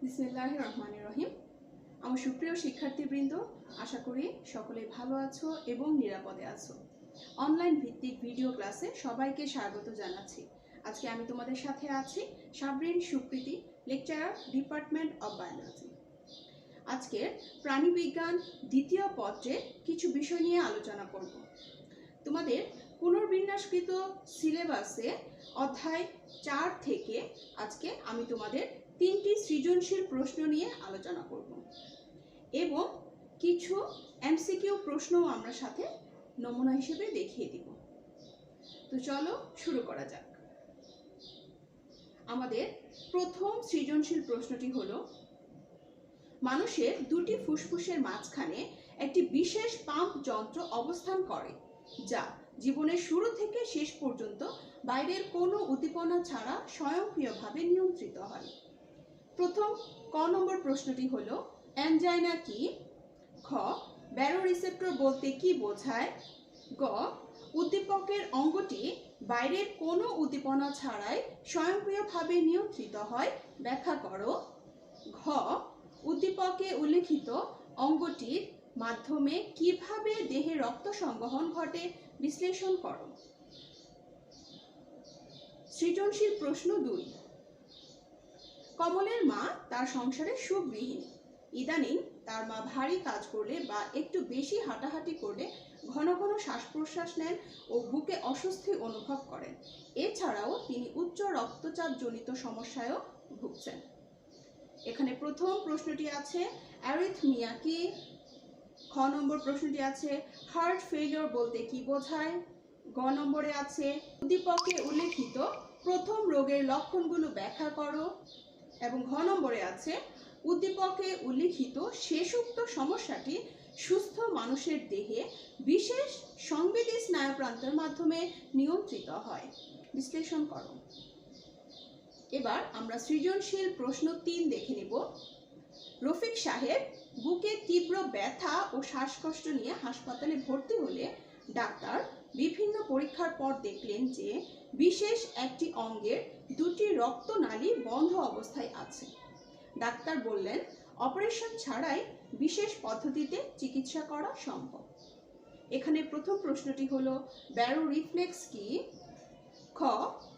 বিসমিল্লাহির রহমানির রহিম। আমার সুপ্রিয় শিক্ষার্থীবৃন্দ, আশা করি সকলে ভালো আছো এবং নিরাপদে আছো। অনলাইন ভিত্তিক ভিডিও ক্লাসে সবাইকে স্বাগত জানাচ্ছি। আজকে আমি তোমাদের সাথে আছি Sabrin Supriti, lecturer, department of biology. আজকের প্রাণীবিজ্ঞান দ্বিতীয় পত্রে কিছু বিষয় নিয়ে আলোচনা করব। তোমাদের পুনর্বিন্যাসকৃত সিলেবাসে অধ্যায় 4 থেকে আজকে আমি তোমাদের 3টি সৃজনশীল প্রশ্ন নিয়ে আলোচনা করব এবং কিছু এমসিকিউ প্রশ্নও আমরা সাথে নমুনা হিসেবে দেখিয়ে দিব। তো চলো শুরু করা যাক। আমাদের প্রথম সৃজনশীল প্রশ্নটি হলো, মানুষের দুটি ফুসফুসের মাঝখানে একটি বিশেষ পাম্প যন্ত্র অবস্থান করে যা জীবনের শুরু থেকে শেষ পর্যন্ত বাইরের কোনো উদ্দীপনা ছাড়া স্বয়ংক্রিয়ভাবে নিয়ন্ত্রিত হয়। প্রথম ক নম্বর প্রশ্নটি হলো, অ্যানজাইনা কি? খ, ব্যারোরিসেপ্টর বলতে কি বোঝায়? গ, উদ্দীপকের অঙ্গটি বাইরের কোনো উদ্দীপনা ছাড়াই স্বয়ংক্রিয়ভাবে নিয়ন্ত্রিত হয়, ব্যাখ্যা করো। ঘ, উদ্দীপকে উল্লেখিত অঙ্গটির মাধ্যমে কিভাবে দেহে রক্ত সংবহন ঘটে, বিশ্লেষণ করো। সৃজনশীল প্রশ্ন 2। কমলের মা তার সংসারে সুগৃহিণী। ইদানিং তার মা ভারী কাজ করলে বা একটু বেশি হাঁটাহাঁটি করলে ঘন ঘন শ্বাস প্রশ্বাস নেন ও বুকে অস্বস্তি অনুভব করেন। এছাড়াও তিনি উচ্চ রক্তচাপ জনিত সমস্যায়ও ভুগছেন। এখানে প্রথম প্রশ্নটি আছে অ্যারিথমিয়া কি? খ নম্বর প্রশ্নটি আছে হার্ট ফেলিওর বলতে কি বোঝায়? গ নম্বরে আছে উদ্দীপকে উল্লেখিত প্রথম রোগের লক্ষণগুলো ব্যাখ্যা করো। এবং ঘ নম্বরে আছে উদ্দীপকে উল্লেখিত শেষোক্ত সমস্যাটি সুস্থ মানুষের দেহে বিশেষ সংবেদী স্নায়ুপ্রান্তের মাধ্যমে নিয়ন্ত্রিত হয়, বিশ্লেষণ করো। এবার আমরা সৃজনশীল প্রশ্ন 3 দেখে নিব। রফিক সাহেব বুকে তীব্র ব্যথা ও শ্বাসকষ্ট নিয়ে হাসপাতালে ভর্তি হলে ডাক্তার বিভিন্ন পরীক্ষার পর দেখলেন যে বিশেষ একটি অঙ্গের দুটি রক্তনালী বন্ধ অবস্থায় আছে। ডাক্তার বললেন অপারেশন ছাড়াই বিশেষ পদ্ধতিতে চিকিৎসা করা সম্ভব। এখানে প্রথম প্রশ্নটি হলো ব্যারো রিফ্লেক্স কি? খ,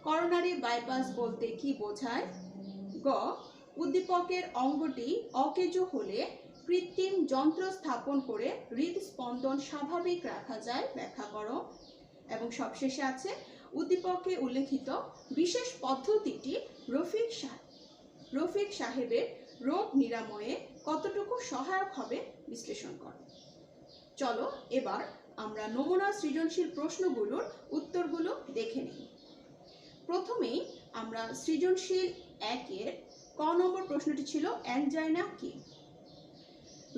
করোনারি বাইপাস বলতে কি বোঝায়? গ, উদ্দীপকের অঙ্গটি অকেজো হলে কৃত্রিম যন্ত্র স্থাপন করে হৃদস্পন্দন স্বাভাবিক রাখা যায়, ব্যাখ্যা করো। এবং সবশেষে আছে উদ্দীপকে উল্লেখিত বিশেষ পদ্ধতিটি রফিক সাহেবের রোগ নিরাময়ে কতটুকু সহায়ক হবে, বিশ্লেষণ করো। চলো এবার আমরা নমুনা সৃজনশীল প্রশ্নগুলোর উত্তরগুলো দেখে নিই। প্রথমেই আমরা সৃজনশীল 1-এর ক নম্বর প্রশ্নটি ছিল অ্যানজাইনা কি?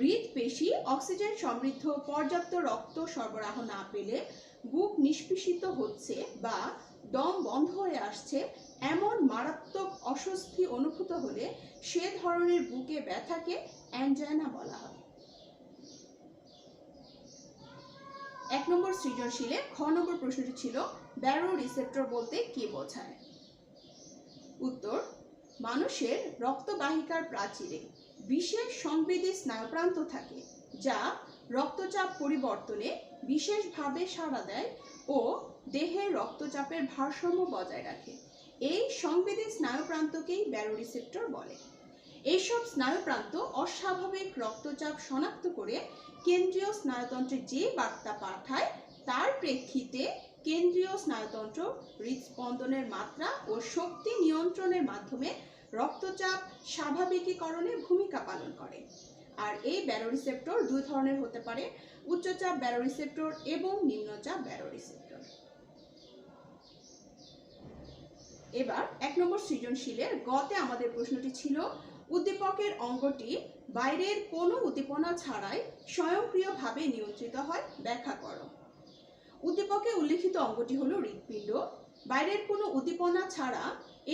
হৃদপেশি অক্সিজেন সমৃদ্ধ পর্যাপ্ত রক্ত সরবরাহ না পেলে বুক নিষ্পেষিত হচ্ছে বা দম বন্ধ হয়ে আসছে এমন মারাত্মক অস্বস্তি অনুভূত হলে সে ধরনের বুকে ব্যথাকে অ্যানজাইনা বলা হয়। 1 নম্বর সৃজনশীলে খ নম্বর প্রশ্নটি ছিল ব্যারো রিসেপ্টর বলতে কি বোঝায়? উত্তর, মানুষের রক্তবাহিকার প্রাচীরে বিশেষ সংবেদী স্নায়ুপ্রান্ত থাকে যা রক্তচাপ পরিবর্তনে বিশেষভাবে সাড়া দেয় ও দেহের রক্তচাপের ভারসাম্য বজায় রাখে। এই সংবেদী স্নায়ুপ্রান্তকেই ব্যারোরিসেপ্টর বলে। এইসব স্নায়ুপ্রান্ত অস্বাভাবিক রক্তচাপ শনাক্ত করে কেন্দ্রীয় স্নায়ুতন্ত্রে যে বার্তা পাঠায় তার প্রেক্ষিতে কেন্দ্রীয় স্নায়ুতন্ত্র হৃদস্পন্দনের মাত্রা ও শক্তি নিয়ন্ত্রণের মাধ্যমে রক্তচাপ স্বাভাবিকীকরণে ভূমিকা পালন করে। আর এই ব্যারোরিসেপ্টর 2 ধরনের হতে পারে, উচ্চচাপ ব্যারোরিসেপ্টর এবং নিম্নচাপ ব্যারোরিসেপ্টর। এবার 1 নম্বর সৃজনশীলের গতে আমাদের প্রশ্নটি ছিল উদ্দীপকের অঙ্গটি বাইরের কোনো উদ্দীপনা ছাড়াই স্বয়ংক্রিয়ভাবে নিয়ন্ত্রিত হয়, ব্যাখ্যা করো। উদ্দীপকে উল্লেখিত অঙ্গটি হলো হৃৎপিণ্ড। বাইরের কোনো উদ্দীপনা ছাড়া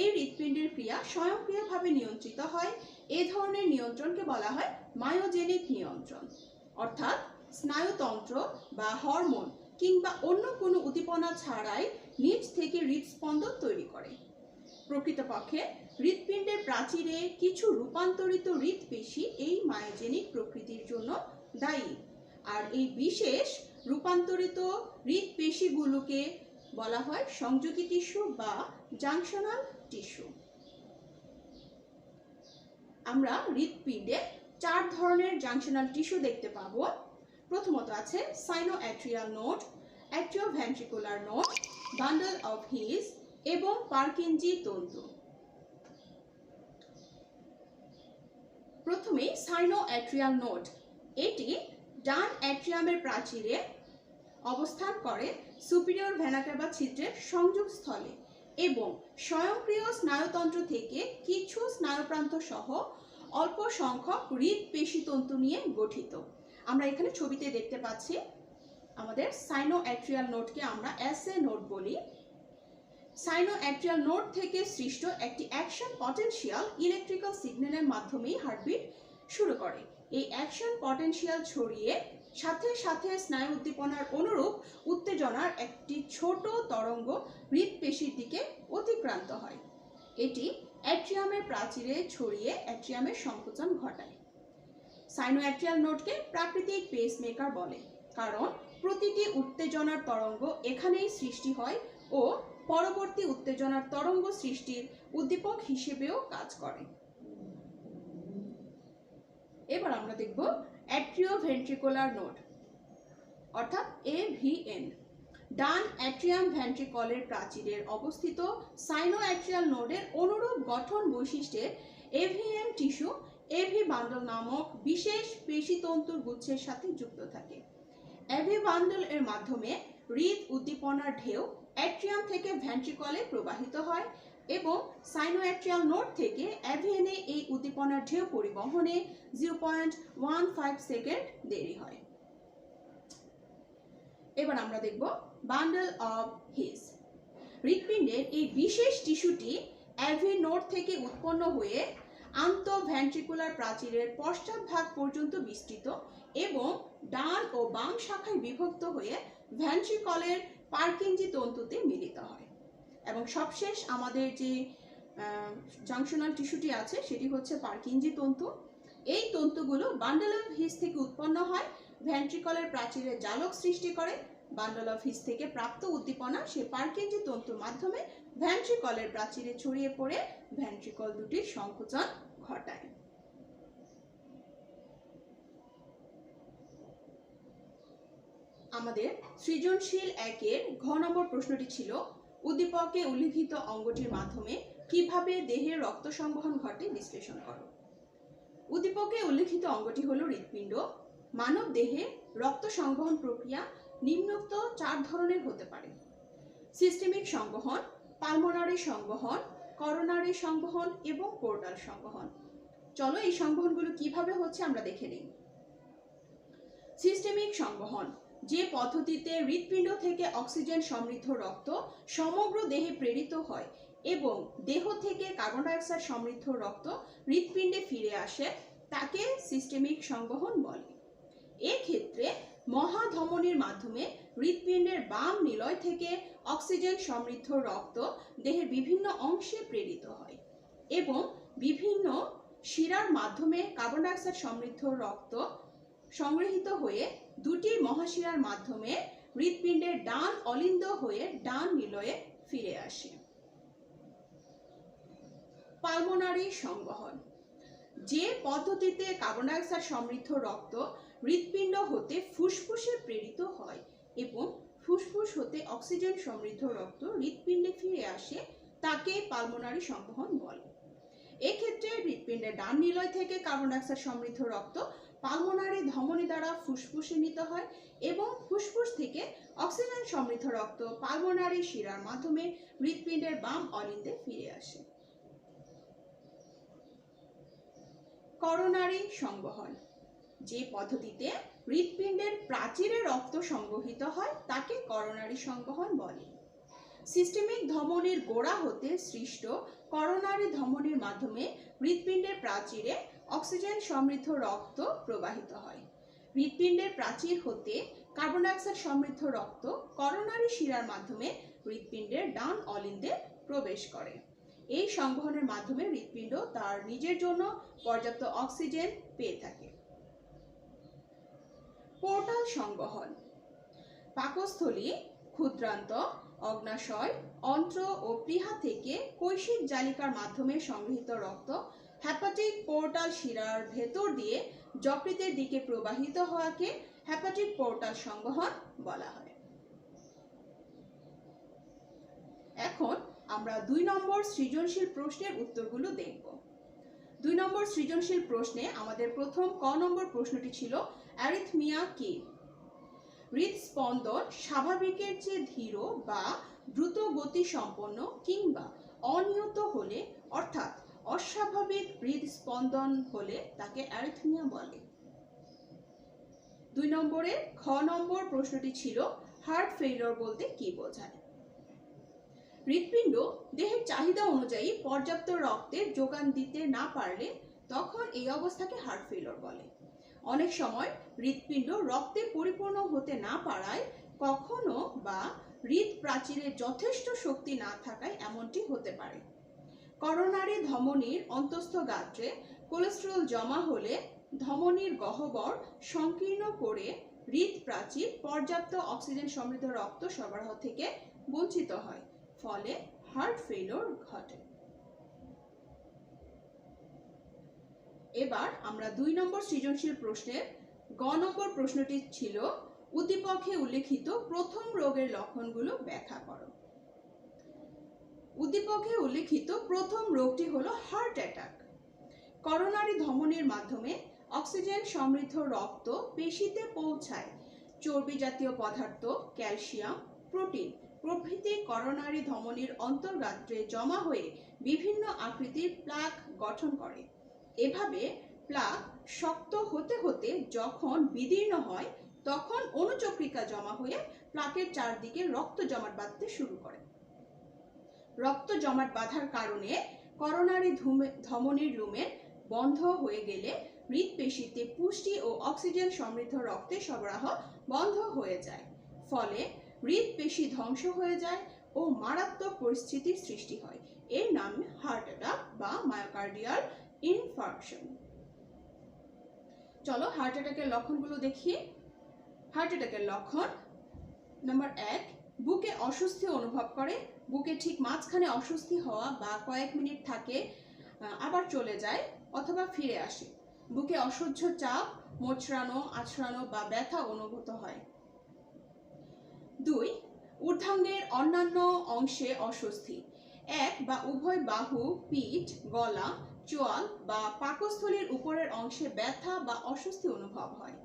এই হৃৎপিণ্ডের ক্রিয়া স্বয়ংক্রিয়ভাবে নিয়ন্ত্রিত হয়। এই ধরনের নিয়ন্ত্রণকে বলা হয় মায়োজেনিক নিয়ন্ত্রণ, অর্থাৎ স্নায়ুতন্ত্র বা হরমোন কিংবা অন্য কোনো উদ্দীপনা ছাড়াই নিজ থেকে হৃদস্পন্দন তৈরি করে। প্রকৃতপক্ষে হৃৎপিণ্ডের প্রাচীরে কিছু রূপান্তরিত হৃৎপেশি এই মায়োজেনিক প্রকৃতির জন্য দায়ী, আর এই বিশেষ রূপান্তরিত হৃৎপেশিগুলোকে বলা হয় সংযোগী টিস্যু বা জাংশনাল টিস্যু। আমরা হৃৎপিণ্ডে 4 ধরনের জাংশনাল টিস্যু দেখতে পাবো। প্রথমত আছে sinoatrial node, atrioventricular node, bundle of His এবং পার্কিনজি তন্তু। প্রথমে সাইনোঅ্যাট্রিয়াল নোড, এটি ডান অ্যাট্রিয়ামের প্রাচীরে অবস্থান করে সুপিরিয়র ভেনা ক্যাভা ছিদ্রের সংযোগস্থলে এবং স্বয়ংক্রিয় স্নায়ুতন্ত্র থেকে কিছু স্নায়ুপ্রান্ত সহ অল্প সংখ্যক হৃৎপেশিতন্তু নিয়ে গঠিত। আমরা এখানে ছবিতে দেখতে পাচ্ছি আমাদের সাইনোঅ্যাট্রিয়াল নোডকে আমরা এসএ নোড বলি। সাইনোঅ্যাট্রিয়াল নোড থেকে সৃষ্ট একটি অ্যাকশন পটেনশিয়াল ইলেকট্রিক্যাল সিগন্যালের মাধ্যমেই হার্টবিট শুরু করে। এই অ্যাকশন পটেনশিয়াল ছড়িয়ে সাথে সাথে স্নায়ু উদ্দীপনার অনুরূপ উত্তেজনার একটি ছোট তরঙ্গ হৃৎপেশির দিকে অতিক্রান্ত হয়। এটি অ্যাট্রিয়ামের প্রাচীরে ছড়িয়ে অ্যাট্রিয়ামের সংকোচন ঘটায়। সাইনোঅ্যাট্রিয়াল নোডকে প্রাকৃতিক পেসমেকার বলে, কারণ প্রতিটি উত্তেজনার তরঙ্গ এখানেই সৃষ্টি হয় ও পরবর্তী উত্তেজনার তরঙ্গ সৃষ্টির উদ্দীপক হিসেবেও কাজ করে। এবার আমরা দেখব অ্যাট্রিওভেন্ট্রিকুলার নোড অর্থাৎ এভিএন। ডান অ্যাট্রিয়াম ভেন্ট্রিকলের প্রাচীরের অবস্থিত সাইনোঅ্যাট্রিয়াল নোডের অনুরূপ গঠন বৈশিষ্ট্যে এভিএন টিস্যু এভি বান্ডল নামক বিশেষ পেশিতন্তুর গুচ্ছের সাথে যুক্ত থাকে। এভি বান্ডল এর মাধ্যমে হৃদ উদ্দীপনার ঢেউ অ্যাট্রিয়াম থেকে ভেন্ট্রিকলে প্রবাহিত হয় এবং সাইনোঅ্যাট্রিয়াল নোড থেকে এভিএনে এই উদ্দীপনার ঢেউ পরিবহনে 0.15 সেকেন্ড দেরি হয়। এবার আমরা দেখব বান্ডল অফ হিস। হৃৎপিণ্ডের এই বিশেষ টিস্যুটি এভি নোড থেকে উৎপন্ন হয়ে আন্তঃভেন্ট্রিকুলার প্রাচীরের পশ্চাৎভাগ পর্যন্ত বিস্তৃত এবং ডান ও বাম শাখায় বিভক্ত হয়ে ভেন্ট্রিকলের পার্কিনজি তন্তুতে মিলিত হয়। এবং সবশেষ আমাদের যে জাংশনাল টিস্যুটি আছে সেটি হচ্ছে পার্কিনজি তন্তু। এই তন্তুগুলো বান্ডল অফ হিস থেকে উৎপন্ন হয়, ভেন্ট্রিকলের প্রাচীরে জালক সৃষ্টি করে। বান্ডল অফ হিস থেকে প্রাপ্ত উদ্দীপনা সে পার্কিনজি তন্তুর মাধ্যমে ভেন্ট্রিকলের প্রাচীরে ছড়িয়ে পড়ে ভেন্ট্রিকল দুটির সংকোচন ঘটায়। আমাদের সৃজনশীল 1-এর ঘ নম্বর প্রশ্নটি ছিল উদ্দীপকে উল্লিখিত অঙ্গটির মাধ্যমে কিভাবে দেহের রক্ত সংবহন ঘটে বিশ্লেষণ করো। উদ্দীপকে উল্লিখিত অঙ্গটি হলো হৃৎপিণ্ড। মানব দেহে রক্ত সংবহন প্রক্রিয়া নিম্নোক্ত 4 ধরনের হতে পারে: সিস্টেমিক সংবহন, পালমোনারি সংবহন, করোনারি সংবহন এবং পোর্টাল সংবহন। চলো এই সংবহনগুলো কিভাবে হচ্ছে আমরা দেখে নিই। সিস্টেমিক সংবহন, যে পদ্ধতিতে হৃৎপিণ্ড থেকে অক্সিজেন সমৃদ্ধ রক্ত সমগ্র দেহে প্রেরিত হয় এবং দেহ থেকে কার্বন ডাই অক্সাইড সমৃদ্ধ রক্ত হৃৎপিণ্ডে ফিরে আসে, তাকে সিস্টেমিক সংবহন বলে। এক্ষেত্রে মহাধমনীর মাধ্যমে হৃৎপিণ্ডের বাম নিলয় থেকে অক্সিজেন সমৃদ্ধ রক্ত দেহের বিভিন্ন অংশে প্রেরিত হয় এবং বিভিন্ন শিরার মাধ্যমে কার্বন ডাই অক্সাইড সমৃদ্ধ রক্ত সংগৃহীত হয়ে দুটি মহাশিরার মাধ্যমে হৃৎপিণ্ডের ডান অলিন্দ হয়ে ডান নিলয়ে ফিরে আসে। পালমোনারি সংবহন, যে পদ্ধতিতে কার্বন ডাই অক্সাইড সমৃদ্ধ রক্ত হৃৎপিণ্ড হতে ফুসফুসে প্রেরিত হয় এবং ফুসফুস হতে অক্সিজেন সমৃদ্ধ রক্ত হৃৎপিণ্ডে ফিরে আসে, তাকে পালমোনারি সংবহন বলে। এক্ষেত্রে হৃৎপিণ্ডের ডান নিলয় থেকে কার্বন ডাই অক্সাইড সমৃদ্ধ রক্ত পালমোনারি ধমনী দ্বারা ফুসফুসে নিতে হয় এবং ফুসফুস থেকে অক্সিজেন সমৃদ্ধ রক্ত পালমোনারি শিরার মাধ্যমে হৃৎপিণ্ডের বাম অলিন্দে ফিরে আসে। করোনারি সংবহন, যে পদ্ধতিতে হৃৎপিণ্ডের প্রাচীরে রক্ত সংবহিত হয় তাকে করোনারি সংবহন বলে। সিস্টেমিক ধমনীর গোড়া হতে সৃষ্ট করোনারি ধমনীর মাধ্যমে হৃৎপিণ্ডের প্রাচীরে অক্সিজেন সমৃদ্ধ রক্ত প্রবাহিত হয়। হৃৎপিণ্ডের প্রাচীর হতে কার্বন ডাই অক্সাইড সমৃদ্ধ রক্ত করোনারি শিরার মাধ্যমে হৃৎপিণ্ডের ডান অলিন্দে প্রবেশ করে। এই সংবহনের মাধ্যমে হৃৎপিণ্ড তার নিজের জন্য পর্যাপ্ত অক্সিজেন পেয়ে থাকে। পোর্টাল সংবহন। পাকস্থলী, ক্ষুদ্রান্ত, অগ্নাশয়, অন্ত্র ও প্লীহা থেকে কৈশিক জালিকার মাধ্যমে সংগৃহীত রক্ত হেপাটিক পোর্টাল শিরার ভেতর দিয়ে যকৃতের দিকে প্রবাহিত হওয়াকে হেপাটিক পোর্টাল সংবহন বলা হয়। এখন আমরা 2 নম্বর সৃজনশীল প্রশ্নের উত্তরগুলো দেখব। 2 নম্বর সৃজনশীল প্রশ্নে আমাদের প্রথম ক নম্বর প্রশ্নটি ছিল অ্যারিথমিয়া কি? হৃদস্পন্দন স্বাভাবিকের চেয়ে ধীর বা দ্রুত গতি সম্পন্ন কিংবা অনিয়ত হলে অর্থাৎ অস্বাভাবিক হৃদস্পন্দন হলে তাকে অ্যারিথমিয়া বলে। 2 নম্বরে খ নম্বর প্রশ্নটি ছিল হার্ট ফেইলিওর বলতে কি বোঝায়? হৃৎপিণ্ড দেহের চাহিদা অনুযায়ী পর্যাপ্ত রক্তের যোগান দিতে না পারলে তখন এই অবস্থাকে হার্ট ফেইলিওর বলে। অনেক সময় হৃৎপিণ্ড রক্তে পরিপূর্ণ হতে না পারায় কখনো বা হৃদ প্রাচীরে যথেষ্ট শক্তি না থাকায় এমনটি হতে পারে। করোনারি ধমনীর অন্তঃস্থ গাত্রে কোলেস্টেরল জমা হলে ধমনীর গহ্বর সংকীর্ণ করে হৃদ প্রাচীর পর্যাপ্ত অক্সিজেন সমৃদ্ধ রক্ত সরবরাহ থেকে বঞ্চিত হয়, ফলে হার্ট ফেইলিওর ঘটে। এবার আমরা 2 নম্বর সৃজনশীল প্রশ্নের গ নম্বর প্রশ্নটি ছিল উদ্দীপকে উল্লেখিত প্রথম রোগের লক্ষণগুলো ব্যাখ্যা করো। উদ্দীপকে উল্লেখিত প্রথম রোগটি হলো হার্ট অ্যাটাক। করোনারি ধমনীর মাধ্যমে অক্সিজেন সমৃদ্ধ রক্ত পেশিতে পৌঁছায়। চর্বি জাতীয় পদার্থ, ক্যালসিয়াম, প্রোটিন প্রভৃতি করোনারি ধমনীর অন্তর্গাত্রে জমা হয়ে বিভিন্ন আকৃতির প্লাক গঠন করে। এভাবে প্লাক শক্ত হতে হতে যখন বিদীর্ণ হয় তখন অনুচক্রিকা জমা হয়ে প্লাকের চারদিকে রক্ত জমাট বাঁধতে শুরু করে। রক্ত জমাট বাঁধার কারণে করোনারি ধমনীর লুমেন বন্ধ হয়ে গেলে হৃৎপেশিতে পুষ্টি ও অক্সিজেন সমৃদ্ধ রক্তের সরবরাহ বন্ধ হয়ে যায়, ফলে হৃৎপেশি ধ্বংস হয়ে যায় ও মারাত্মক পরিস্থিতির সৃষ্টি হয়। এর নাম হার্ট অ্যাটাক বা মায়োকার্ডিয়াল ইনফার্কশন। চলো হার্ট অ্যাটাকের লক্ষণগুলো দেখি। হার্ট অ্যাটাকের লক্ষণ নাম্বার 1, বুকে অস্বস্তি অনুভব করে। বুকে ঠিক মাঝখানে অস্বস্তি হওয়া বা কয়েক মিনিট থাকে আবার চলে যায় অথবা ফিরে আসে। বুকে অসহ্য চাপ, মোচড়ানো, আঁচড়ানো বা ব্যথা অনুভূত হয়। 2, ঊর্ধ্বাঙ্গের অন্যান্য অংশে অস্বস্তি। 1 বা উভয় বাহু, পিঠ, গলা, চোয়াল বা পাকস্থলীর উপরের অংশে ব্যথা বা অস্বস্তি অনুভব হয়।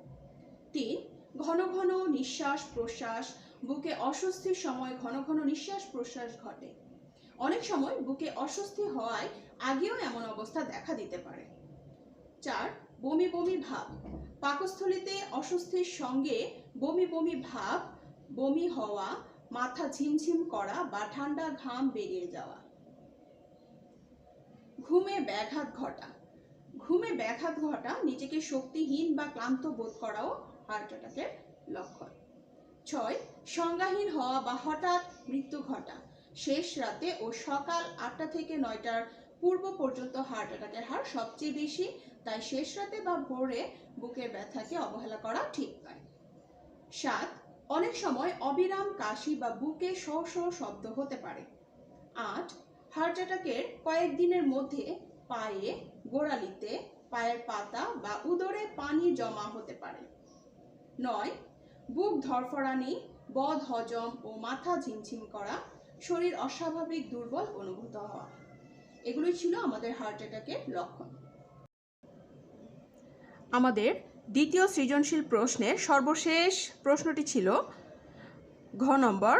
3, ঘন ঘন নিঃশ্বাস প্রশ্বাস। বুকে অস্বস্তির সময় ঘন ঘন নিঃশ্বাস প্রশ্বাস ঘটে। অনেক সময় বুকে অস্বস্তি হওয়ায় আগেও এমন অবস্থা দেখা দিতে পারে। 4, বমি বমি ভাব। পাকস্থলীতে অস্বস্তির সঙ্গে বমি বমি ভাব, বমি হওয়া, মাথা ঝিমঝিম করা বা ঠান্ডা ঘাম বেরিয়ে যাওয়া। ঘুমে ব্যাঘাত ঘটা। ঘুমে ব্যাঘাত ঘটা, নিজেকে শক্তিহীন বা ক্লান্ত বোধ করাও হার্ট অ্যাটাকের লক্ষণ। 6, সংজ্ঞাহীন হওয়া বা হঠাৎ মৃত্যু ঘটা। শেষ রাতে ও সকাল 8টা থেকে 9টার পূর্ব পর্যন্ত হার্ট অ্যাটাকের হার সবচেয়ে বেশি, তাই শেষ রাতে বা ভোরে বুকের ব্যথাকে অবহেলা করা ঠিক নয়। 7, অনেক সময় অবিরাম কাশি বা বুকে শো শো শব্দ হতে পারে। 8, হার্ট অ্যাটাকের কয়েকদিনের মধ্যে পায়ে, গোড়ালিতে, পায়ের পাতা বা উদরে পানি জমা হতে পারে। 9, বুক ধড়ফড়ানি, বদ হজম ও মাথা ঝিমঝিম করা, শরীর অস্বাভাবিক দুর্বল অনুভূত হওয়া। এগুলি ছিল আমাদের হার্ট অ্যাটাকের লক্ষণ। আমাদের দ্বিতীয় সৃজনশীল প্রশ্নের সর্বশেষ প্রশ্নটি ছিল ঘ নম্বর,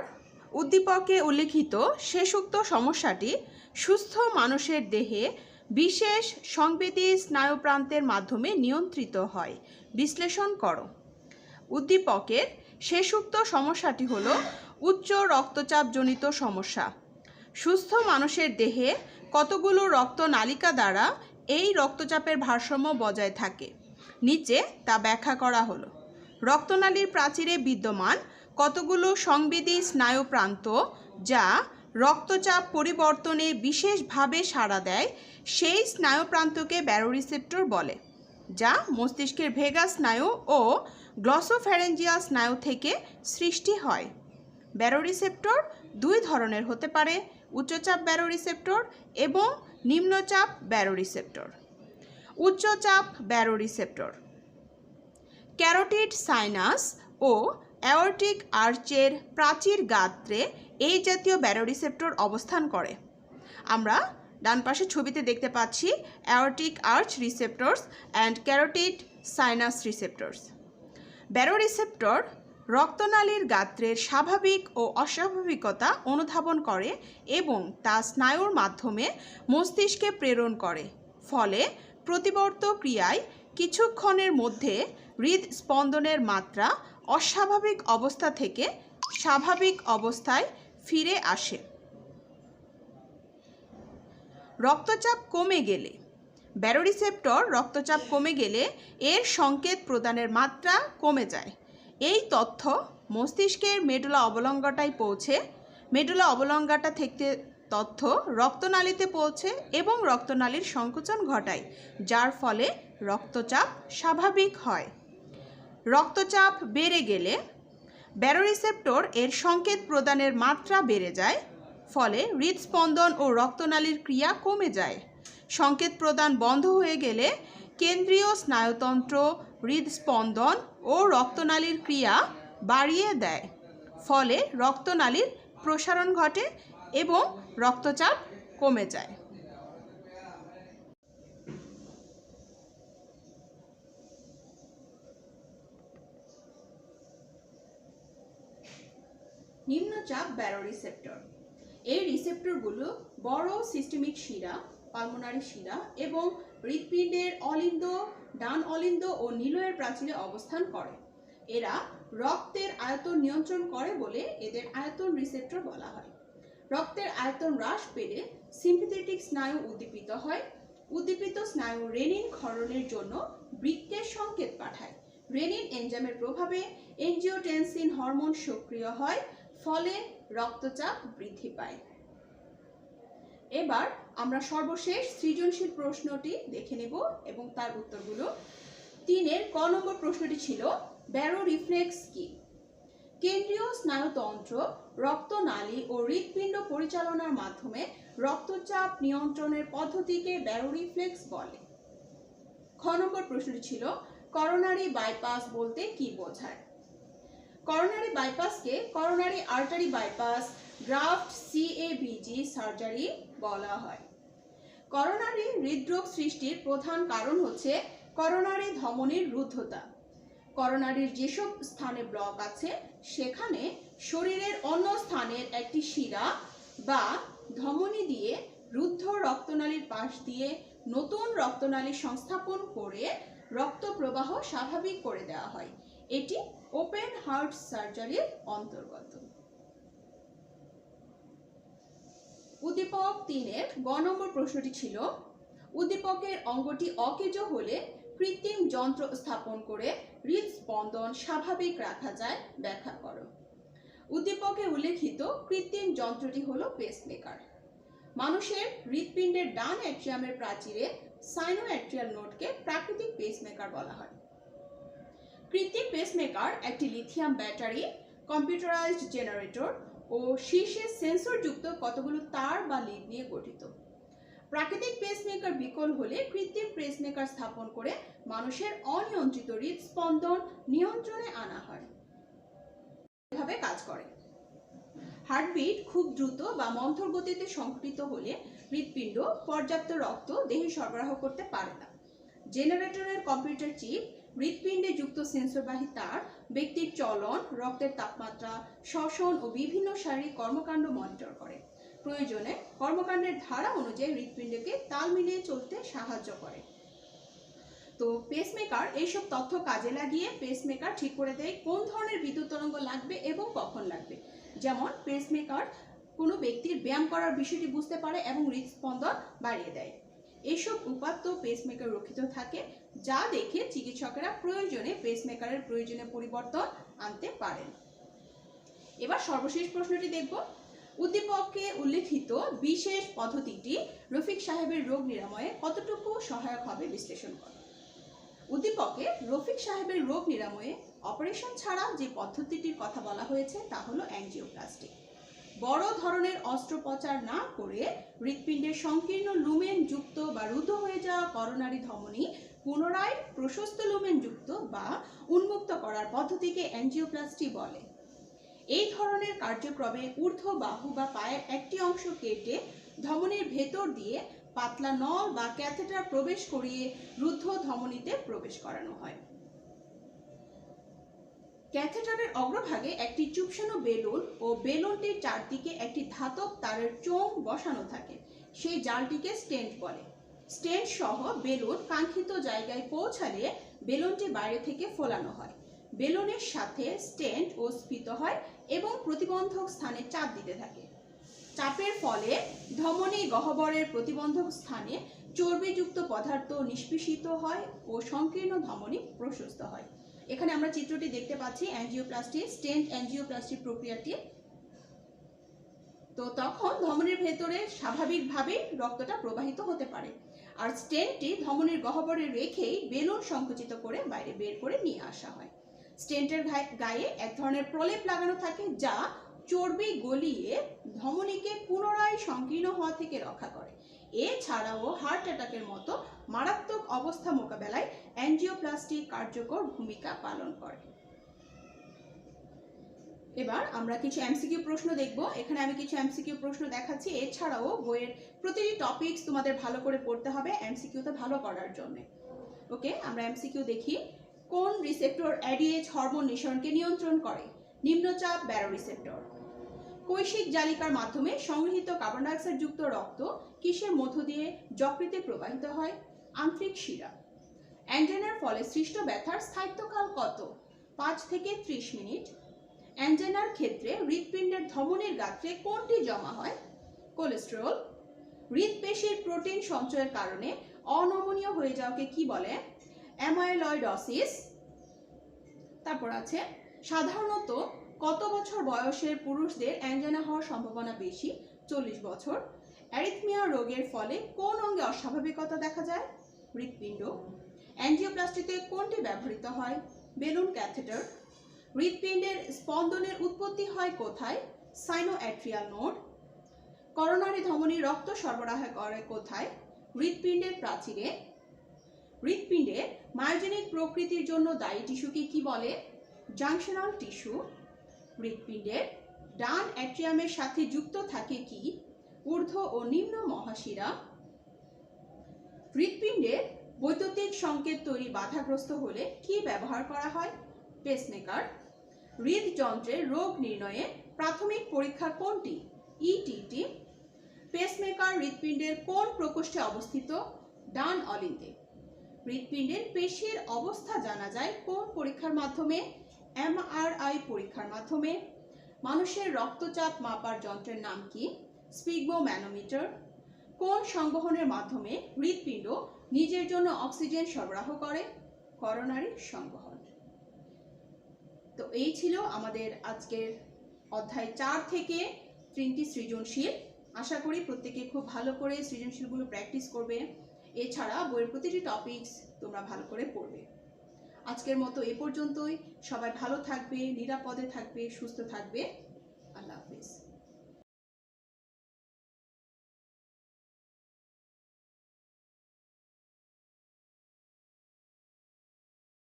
উদ্দীপকে উল্লেখিত শেষোক্ত সমস্যাটি সুস্থ মানুষের দেহে বিশেষ সংবেদী স্নায়ুপ্রান্তের মাধ্যমে নিয়ন্ত্রিত হয়, বিশ্লেষণ করো। উদ্দীপকের শেষোক্ত সমস্যাটি হলো উচ্চ রক্তচাপজনিত সমস্যা। সুস্থ মানুষের দেহে কতগুলো রক্তনালিকা দ্বারা এই রক্তচাপের ভারসাম্য বজায় থাকে, নিচে তা ব্যাখ্যা করা হলো। রক্তনালীর প্রাচীরে বিদ্যমান কতগুলো সংবেদী স্নায়ুপ্রান্ত যা রক্তচাপ পরিবর্তনে বিশেষভাবে সাড়া দেয় সেই স্নায়ুপ্রান্তকে ব্যারোরিসেপ্টর বলে, যা মস্তিষ্কের ভেগাস স্নায়ু ও গ্লসোফ্যারেঞ্জিয়াল স্নায়ু থেকে সৃষ্টি হয়। ব্যারোরিসেপ্টর দুই ধরনের হতে পারে, উচ্চচাপ ব্যারোরিসেপ্টর এবং নিম্নচাপ ব্যারোরিসেপ্টর। উচ্চচাপ ব্যারোরিসেপ্টর ক্যারোটিড সাইনাস ও অ্যাওর্টিক আর্চের প্রাচীর গাত্রে এই জাতীয় ব্যারোরিসেপ্টর অবস্থান করে। আমরা ডান পাশে ছবিতে দেখতে পাচ্ছি aortic arch receptors and carotid sinus receptors. Baroreceptor রক্তনালীর গাত্রের স্বাভাবিক ও অস্বাভাবিকতা অনুধাবন করে এবং তা স্নায়ুর মাধ্যমে মস্তিষ্কে প্রেরণ করে, ফলে প্রতিবর্ত ক্রিয়ায় কিছুক্ষণের মধ্যে হৃদস্পন্দনের মাত্রা অস্বাভাবিক অবস্থা থেকে স্বাভাবিক অবস্থায় ফিরে আসে। রক্তচাপ কমে গেলে ব্যারোরিসেপ্টর রক্তচাপ কমে গেলে এর সংকেত প্রদানের মাত্রা কমে যায়। এই তথ্য মস্তিষ্কের মেডুলা অবলঙ্গাটায় পৌঁছে, মেডুলা অবলঙ্গাটা থেকে তথ্য রক্তনালীতে পৌঁছে এবং রক্তনালীর সংকোচন ঘটায়, যার ফলে রক্তচাপ স্বাভাবিক হয়। রক্তচাপ বেড়ে গেলে ব্যারোরিসেপ্টর এর সংকেত প্রদানের মাত্রা বেড়ে যায়, ফলে হৃদস্পন্দন ও রক্তনালীর ক্রিয়া কমে যায়। সংকেত প্রদান বন্ধ হয়ে গেলে কেন্দ্রীয় স্নায়ুতন্ত্র হৃদস্পন্দন ও রক্তনালীর ক্রিয়া বাড়িয়ে দেয়, ফলে রক্তনালীর প্রসারণ ঘটে এবং রক্তচাপ কমে যায়। নিম্নচাপ ব্যারোরিসেপ্টর এই রিসেপ্টরগুলো বড় সিস্টেমিক শিরা, পালমোনারি শিরা এবং হৃৎপিণ্ডের অলিন্দ, ডান অলিন্দ ও নিলয়ের প্রাচীরে অবস্থান করে। এরা রক্তের আয়তন নিয়ন্ত্রণ করে বলে এদের আয়তন রিসেপ্টর বলা হয়। রক্তের আয়তন হ্রাস পেলে সিম্প্যাথেটিক স্নায়ু উদ্দীপিত হয়। উদ্দীপিত স্নায়ু রেনিন ক্ষরণের জন্য বৃক্কের সংকেত পাঠায়। রেনিন এনজাইমের প্রভাবে এনজিওটেনসিন হরমোন সক্রিয় হয়, ফলে রক্তচাপ বৃদ্ধি পায়। এবার আমরা সর্বশেষ সৃজনশীল প্রশ্নটি দেখে নেব এবং তার উত্তরগুলো। 3-এর ক নম্বর প্রশ্নটি ছিল ব্যারোরিফ্লেক্স কি? কেন্দ্রীয় স্নায়ুতন্ত্র রক্তনালী ও হৃৎপিণ্ড পরিচালনার মাধ্যমে রক্তচাপ নিয়ন্ত্রণের পদ্ধতিকে ব্যারোরিফ্লেক্স বলে। খ নম্বর প্রশ্নটি ছিল করোনারি বাইপাস বলতে কি বোঝায়? করোনারি বাইপাসকে coronary artery bypass graft CABG surgery বলা হয়। করোনারি হৃদরোগ সৃষ্টির প্রধান কারণ হচ্ছে করোনারি ধমনীর রুদ্ধতা। করোনারির যেসব স্থানে ব্লক আছে সেখানে শরীরের অন্য স্থানের একটি শিরা বা ধমনী দিয়ে রুদ্ধ রক্তনালীর পাশ দিয়ে নতুন রক্তনালী সংস্থাপন করে রক্ত প্রবাহ স্বাভাবিক করে দেওয়া হয়। এটি ওপেন হার্ট সার্জারির অন্তর্গত। উদ্দীপক 3-এর গ নম্বর প্রশ্নটি ছিল উদ্দীপকের অঙ্গটি অকেজো হলে কৃত্রিম যন্ত্র স্থাপন করে হৃদস্পন্দন স্বাভাবিক রাখা যায়, ব্যাখ্যা করো। উদ্দীপকে উল্লেখিত কৃত্রিম যন্ত্রটি হলো পেসমেকার। মানুষের হৃৎপিণ্ডের ডান অ্যাট্রিয়ামের প্রাচীরে সাইনোঅ্যাট্রিয়াল নোডকে প্রাকৃতিক পেসমেকার বলা হয়। কৃত্রিম পেসমেকার একটি লিথিয়াম ব্যাটারি, কম্পিউটারাইজড জেনারেটর ও শীর্ষে সেন্সরযুক্ত কতগুলো তার বা লিড নিয়ে গঠিত। প্রাকৃতিক পেসমেকার বিকল হলে কৃত্রিম পেসমেকার স্থাপন করে মানুষের অনিয়ন্ত্রিত হৃদস্পন্দন নিয়ন্ত্রণে আনা হয়। এভাবে কাজ করে। হার্টবিট খুব দ্রুত বা মন্থর গতিতে সংঘটিত হলে হৃৎপিণ্ড পর্যাপ্ত রক্ত দেহে সরবরাহ করতে পারে না। জেনারেটরের কম্পিউটার চিপ হৃৎপিণ্ডে যুক্ত সেন্সরবাহী তার ব্যক্তির চলন, রক্তের তাপমাত্রা, শ্বসন ও বিভিন্ন শারীরিক কর্মকাণ্ড মনিটর করে। প্রয়োজনে কর্মকাণ্ডের ধারা অনুযায়ী হৃৎপিণ্ডকে তাল মিলিয়ে চলতে সাহায্য করে। তো পেসমেকার এইসব তথ্য কাজে লাগিয়ে পেসমেকার ঠিক করে দেয় কোন ধরনের বিদ্যুৎ তরঙ্গ লাগবে এবং কখন লাগবে। যেমন পেসমেকার কোনো ব্যক্তির ব্যায়াম করার বিষয়টি বুঝতে পারে এবং হৃদস্পন্দন বাড়িয়ে দেয়। এইসব উপাত্ত পেসমেকার রক্ষিত থাকে, যা দেখে চিকিৎসকেরা প্রয়োজনে পেসমেকারের প্রয়োজনীয় পরিবর্তন আনতে পারেন। এবার সর্বশেষ প্রশ্নটি দেখব। উদ্দীপকে উল্লেখিত বিশেষ পদ্ধতিটি রফিক সাহেবের রোগ নিরাময়ে কতটুকু সহায়ক হবে বিশ্লেষণ করো। উদ্দীপকে রফিক সাহেবের রোগ নিরাময়ে অপারেশন ছাড়া যে পদ্ধতিটির কথা বলা হয়েছে তা হলো অ্যাঞ্জিওপ্লাস্টি। বড় ধরনের অস্ত্রোপচার না করে হৃৎপিণ্ডের সংকীর্ণ লুমেন যুক্ত বা রুদ্ধ হয়ে যাওয়া করোনারি ধমনী পুনরায় প্রশস্ত লুমেন যুক্ত বা উন্মুক্ত করার পদ্ধতিকে অ্যাঞ্জিওপ্লাস্টি বলে। এই ধরনের কার্যক্রমে ঊর্ধ্ব বাহু বা পায়ের একটি অংশ কেটে ধমনীর ভেতর দিয়ে পাতলা নল বা ক্যাথেটার প্রবেশ করিয়ে রুদ্ধ ধমনীতে প্রবেশ করানো হয়। ক্যাথেটারের অগ্রভাগে একটি চুপসানো বেলুন ও বেলুনটির চারদিকে একটি ধাতব তারের চোঙ বসানো থাকে। সেই জালটিকে স্টেন্ট বলে। স্টেন্ট সহ বেলুন কাঙ্ক্ষিত জায়গায় পৌঁছালে বেলুনটি বাইরে থেকে ফোলানো হয়। বেলুনের সাথে স্টেন্ট ও স্ফীত হয় এবং প্রতিবন্ধক স্থানে চাপ দিতে থাকে। চাপের ফলে ধমনী গহ্বরের প্রতিবন্ধক স্থানে চর্বিযুক্ত পদার্থ নিষ্পেষিত হয় ও সংকীর্ণ ধমনী প্রশস্ত হয়। এখানে আমরা চিত্রটি দেখতে পাচ্ছি অ্যাঞ্জিওপ্লাস্টি, স্টেন্ট অ্যাঞ্জিওপ্লাস্টি প্রক্রিয়াটি। তো তখন ধমনীর ভেতরে স্বাভাবিকভাবেই রক্তটা প্রবাহিত হতে পারে, আর স্টেন্টটি ধমনীর গহ্বরে রেখেই বেলুন সংকুচিত করে বাইরে বের করে নিয়ে আসা হয়। স্টেন্টের গায়ে এক ধরনের প্রলেপ লাগানো থাকে যা চর্বি গলিয়ে ধমনীকে পুনরায় সংকীর্ণ হওয়া থেকে রক্ষা করে। এছাড়াও হার্ট অ্যাটাকের মতো মারাত্মক অবস্থা মোকাবেলায় অ্যাঞ্জিওপ্লাস্টি কার্যকর ভূমিকা পালন করে। এবার আমরা কিছু এমসিকিউ প্রশ্ন দেখব। এখানে আমি কিছু এমসিকিউ প্রশ্ন দেখাচ্ছি। এছাড়াও বইয়ের প্রতিটি টপিকস তোমাদের ভালো করে পড়তে হবে এমসিকিউতে ভালো করার জন্য। ওকে, আমরা এমসিকিউ দেখি। কোন রিসেপ্টর অ্যাডিএইচ হরমোন নিঃসরণকে নিয়ন্ত্রণ করে? নিম্নচাপ ব্যারোরিসেপ্টর। কৈশিক জালিকার মাধ্যমে সংগৃহীত কার্বন ডাইঅক্সাইড যুক্ত রক্ত কিসের মধ্য দিয়ে যকৃতে প্রবাহিত হয়? আন্ত্রিক শিরা। অ্যাঞ্জাইনার ফলে সৃষ্ট ব্যথার স্থায়িত্বকাল কত? 5 থেকে 30 মিনিট। অ্যাঞ্জাইনার ক্ষেত্রে হৃৎপিণ্ডের ধমনীর গাত্রে কোনটি জমা হয়? কোলেস্টেরল। হৃৎপেশির প্রোটিন সঞ্চয়ের কারণে অনমনীয় হয়ে যাওয়াকে কি বলে? অ্যামাইলয়েডোসিস। তারপর আছে সাধারণত কত বছর বয়সের পুরুষদের অ্যাঞ্জাইনা হওয়ার সম্ভাবনা বেশি? 40 বছর। অ্যারিথমিয়া রোগের ফলে কোন অঙ্গে অস্বাভাবিকতা দেখা যায়? হৃৎপিণ্ড। অ্যাঞ্জিওপ্লাস্টিতে কোনটি ব্যবহৃত হয়? Balloon catheter. হৃৎপিণ্ডের স্পন্দনের উৎপত্তি হয় কোথায়? Sinoatrial node. করোনারি ধমনী রক্ত সরবরাহ করে কোথায়? হৃৎপিণ্ডের প্রাচীরে। হৃৎপিণ্ডের মায়োজেনিক প্রকৃতির জন্য দায়ী টিস্যুকে কি বলে? Junctional tissue. হৃৎপিণ্ডের ডান অ্যাট্রিয়ামের সাথে যুক্ত থাকে কি? ঊর্ধ্ব ও নিম্ন মহাশিরা। হৃৎপিণ্ডের বৈদ্যুতিক সংকেত তৈরি বাধাগ্রস্ত হলে কি ব্যবহার করা হয়? পেসমেকার। হৃদযন্ত্রের রোগ নির্ণয়ে প্রাথমিক পরীক্ষা কোনটি? ইটিটি। পেসমেকার হৃৎপিণ্ডের কোন প্রকোষ্ঠে অবস্থিত? ডান অলিন্দে। হৃৎপিণ্ডের পেশির অবস্থা জানা যায় কোন পরীক্ষার মাধ্যমে? এমআরআই পরীক্ষার মাধ্যমে। মানুষের রক্তচাপ মাপার যন্ত্রের নাম কি? স্পিগমোম্যানোমিটার। কোন সংবহনের মাধ্যমে হৃৎপিণ্ড নিজের জন্য অক্সিজেন সরবরাহ করে? করোনারি সংবহন। তো এই ছিল আমাদের আজকের অধ্যায় 4 থেকে 3টি সৃজনশীল। আশা করি প্রত্যেকে খুব ভালো করে সৃজনশীলগুলো প্র্যাকটিস করবে। এছাড়া বইয়ের প্রতিটি টপিকস তোমরা ভালো করে পড়বে। আজকের মতো এ পর্যন্তই। সবাই ভালো থাকবে, নিরাপদে থাকবে, সুস্থ থাকবে। আল্লাহ হাফেজ।